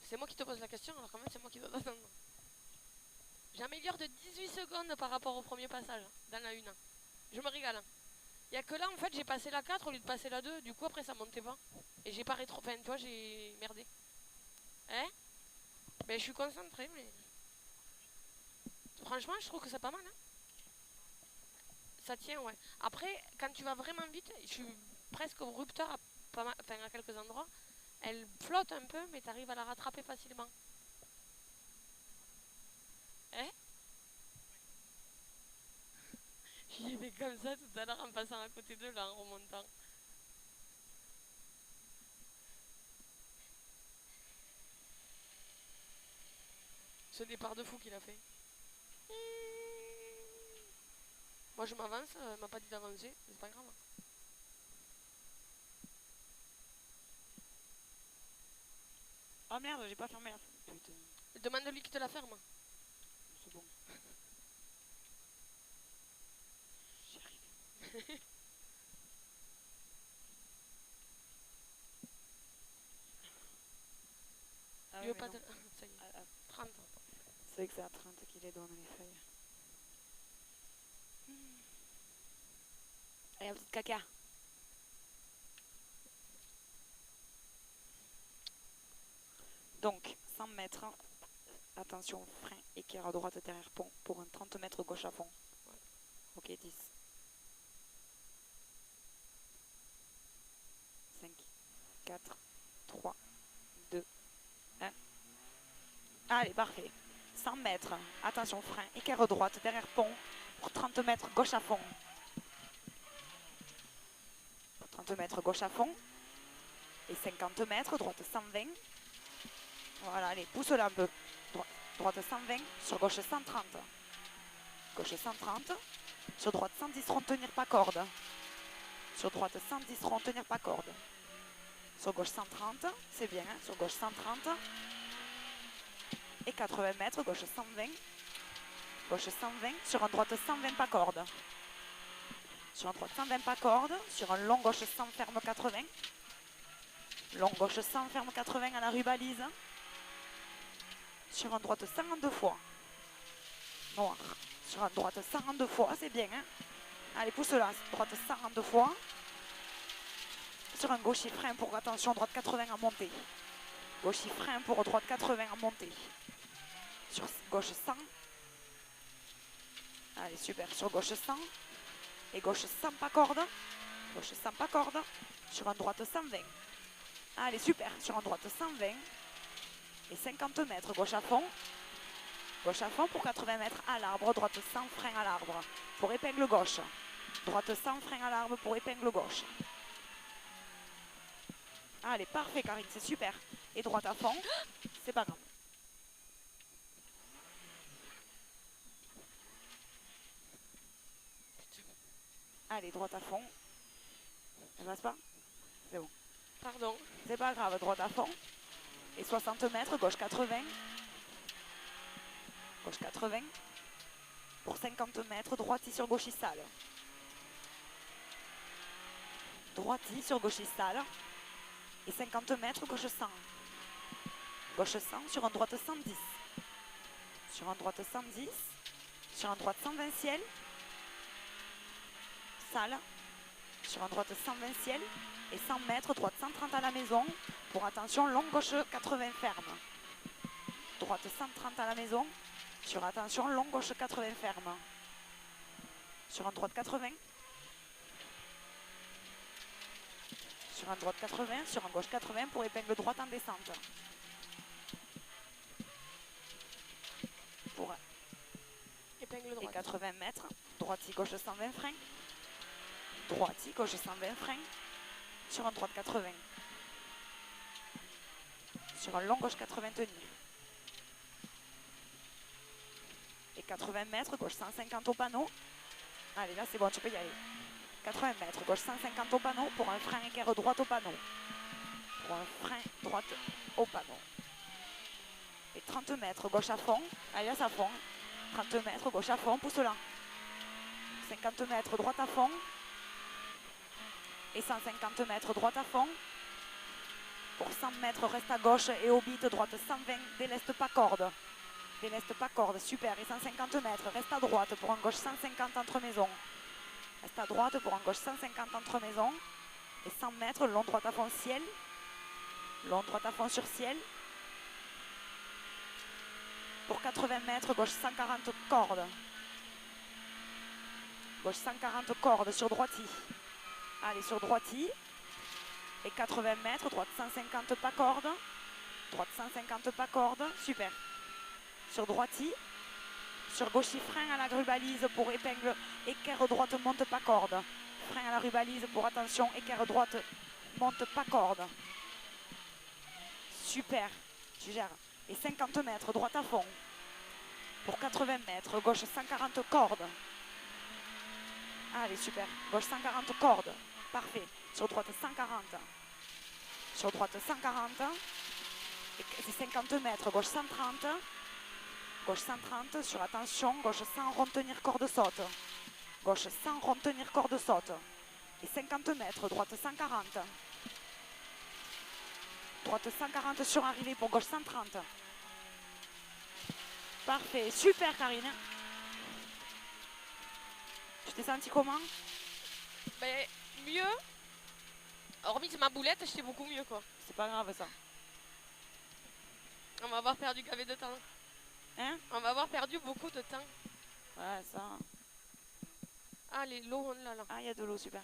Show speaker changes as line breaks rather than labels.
C'est moi qui te pose la question, alors quand même c'est moi qui dois t'attendre. J'améliore de 18 secondes par rapport au premier passage, dans la 1. Je me régale. Il y a que là, en fait, j'ai passé la 4 au lieu de passer la 2. Du coup, après, ça montait pas. Et j'ai pas rétro... Enfin, toi, j'ai merdé. Hein? Ben, je suis concentrée, mais... Franchement, je trouve que c'est pas mal, hein. Ça tient, ouais. Après, quand tu vas vraiment vite, je suis presque au rupteur à, pas mal... enfin, à quelques endroits. Elle flotte un peu, mais t'arrives à la rattraper facilement. Hein? J'y vais comme ça tout à l'heure en passant à côté d'eux, là, en remontant. Ce départ de fou qu'il a fait. Moi, je m'avance, elle m'a pas dit d'avancer, c'est pas grave.
Oh merde, j'ai pas fermé la fenêtre. Putain,
Demande-lui qui te la ferme.
c'est bon. J'y arrive. Ah
Il
ouais,
veut
mais
pas
non.
te... Ça y est,
Ah, ah,
30.
c'est vrai que c'est à 30 qu'il est dans les feuilles. Allez, un petit caca. Donc, 100 mètres. Attention, frein, équerre à droite derrière pont pour un 30 mètres gauche à fond.
Ouais.
Ok, 10. 5, 4, 3, 2, 1. Allez, parfait. 100 mètres. Attention, frein, équerre à droite derrière pont pour 30 mètres gauche à fond. 30 mètres gauche à fond. Et 50 mètres, droite 120. Voilà, allez, pousse-la un peu. Droite 120, sur gauche 130. Gauche 130. Sur droite 110, rond tenir pas corde. Sur droite 110, rond tenir pas corde. Sur gauche 130, c'est bien, hein, sur gauche 130. Et 80 mètres, gauche 120. Gauche 120, sur un droite 120 pas corde. Sur un droite 120 pas corde. Sur un long gauche 100 ferme 80. Long gauche 100 ferme 80 à la rue balise. Sur un droite 102 fois. Noir. Sur un droite 102 fois, c'est bien. Hein. Allez, pousse-la. Droite 102 fois. Sur un gaucher frein pour, attention, droite 80 à monter. Gaucher frein pour droite 80 à monter. Sur gauche 100. Allez, super. Sur gauche 100. Et gauche 100 pas corde. Gauche 100 pas corde. Sur un droite 120. Allez, super. Sur un droite 120. Et 50 mètres. Gauche à fond. Gauche à fond pour 80 mètres à l'arbre. Droite 100, frein à l'arbre. Pour épingle gauche. Droite 100, frein à l'arbre pour épingle gauche. Allez, parfait, Karine. C'est super. Et droite à fond. C'est pas grave. Allez, droite à fond. Ça passe pas? C'est bon.
Pardon.
C'est pas grave, droite à fond. Et 60 mètres, gauche 80. Gauche 80. Pour 50 mètres, droite sur gauche sale. Droite sur gauche sale. Et 50 mètres, gauche 100. Gauche 100 sur un droite 110. Sur un droite 110. Sur un droite 120 ciel. Salle. Sur un droite 120 ciel. Et 100 mètres, droite 130 à la maison. Pour attention, long gauche 80 ferme. Droite 130 à la maison. Sur attention, long gauche 80 ferme. Sur un droite 80. Sur un droite 80, sur un gauche 80 pour épingle droite en descente. Pour
Épingle
et
droite.
80 mètres. Droite gauche 120 frein. Droite gauche 120 frein. Sur un droite 80. Sur un long gauche 80 tenir. Et 80 mètres, gauche 150 au panneau. Allez, là c'est bon, tu peux y aller. 80 mètres, gauche 150 au panneau pour un frein équerre droite au panneau. Pour un frein droite au panneau. Et 30 mètres, gauche à fond. Allez, là ça fond. 30 mètres, gauche à fond, pousse-la. 50 mètres, droite à fond. Et 150 mètres, droite à fond. Pour 100 mètres, reste à gauche et au beat, droite 120, déleste pas corde. Déleste pas corde, super. Et 150 mètres, reste à droite pour un gauche 150 entre maisons. Reste à droite pour un gauche 150 entre maisons. Et 100 mètres, long droite à fond ciel. Long droite à fond sur ciel. Pour 80 mètres, gauche 140 cordes. Gauche 140 cordes sur droiti. Allez, sur droiti. Et 80 mètres, droite 150 pas corde. Droite 150 pas corde, super. Sur droiti. Sur gauchi, frein à la rubalise pour épingle. Équerre droite, monte pas corde. Frein à la rubalise pour attention. Équerre droite, monte pas corde. Super, tu gères. Et 50 mètres, droite à fond. Pour 80 mètres, gauche 140 cordes. Allez, super. Gauche 140 cordes. Parfait. Sur droite 140. Sur droite 140. Et c'est 50 mètres. Gauche 130. Gauche 130. Sur attention. Gauche 100 rond tenir corde saute. Gauche 100 rond tenir corde saute. Et 50 mètres. Droite 140. Droite 140 sur arrivée pour gauche 130. Parfait. Super, Karine. Tu t'es senti comment?
Ben, mieux. Hormis ma boulette, j'étais beaucoup mieux, quoi.
C'est pas grave, ça.
On va avoir perdu gavé de temps.
Hein?
On va avoir perdu beaucoup de temps.
Ouais, ça.
Ah, l'eau, là, là.
Ah, il y a de l'eau, super.